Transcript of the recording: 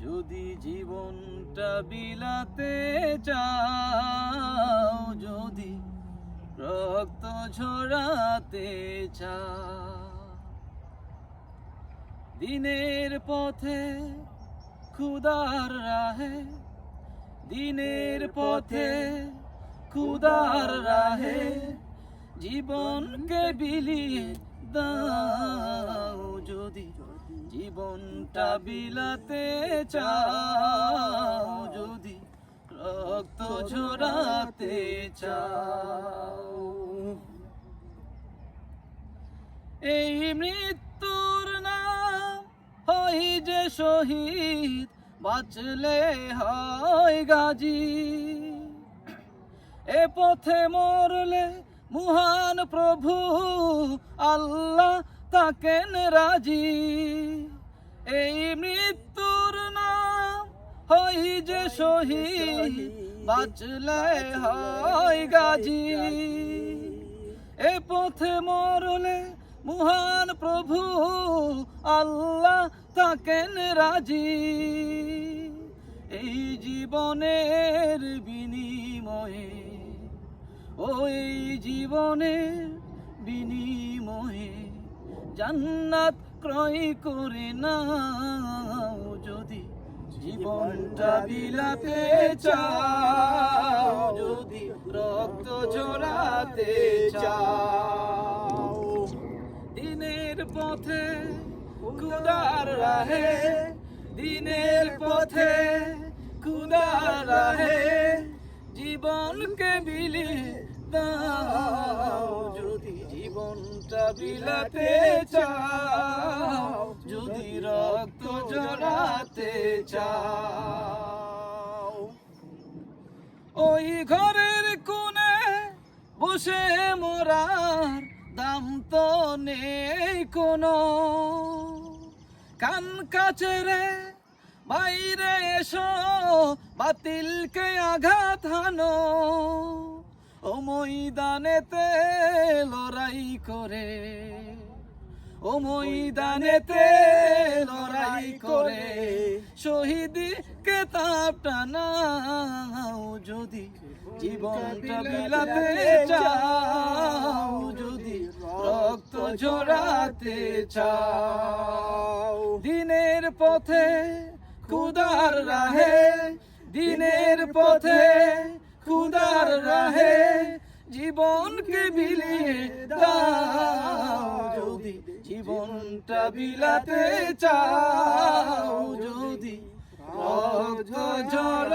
যদি জীবনটা বিলাতে চাও, যদি রক্ত ঝরাতে চাও, দিনের পথে ক্ষুধার রাহে, দিনের পথে ক্ষুধার রাহে জীবনকে বিলিয়ে দাও। যদি জীবনটা বিলাতে চাও, যদি রক্ত ঝরাতে চাও, এই মৃত্যুর নাম হয় যে শহীদ, বাঁচলে হয় গাজী। এ পথে মরলে মহান প্রভু আল্লাহ থাকেন রাজি। এই মৃত্যুর নাম হয় যে শহীদ, বাঁচলে হয় গাজী। এ পথে মরলে মহান প্রভু আল্লাহ থাকেন রাজি। এই জীবনের বিনিময়ে, ওই জীবনের বিনিময়ে জান্নাত ক্রয় করে নাও। যদি জীবনটা বিলাতে চাও, যদি রক্ত ঝরাতে চাও, দিনের পথে ক্ষুধার রাহে, দিনের পথে ক্ষুধার রাহে জীবনকে বিলিয়ে দাও। যদি জীবনটা বিলাতে চাও, যদি রক্ত ঝরাতে চাও, ওই ঘরের কোণে বসে মরার দাম তো নেই কোনো। কান কাছেরে বাইরে এসো, বাতিলকে আঘাত হানো। ও ময়দানেতে লড়াই করে, ও ময়দানেতে লড়াই করে শহীদি কেতাব টানাও। যদি জীবনটা বিলাতে চাও, যদি রক্ত ঝরাতে চাও, দিনের পথে ক্ষুধার রাহে, দিনের পথে ক্ষুধার রাহে জীবনকে বিলিয়ে দাও। যদি জীবনটা বিলাতে চাও, যদি রক্ত ঝরা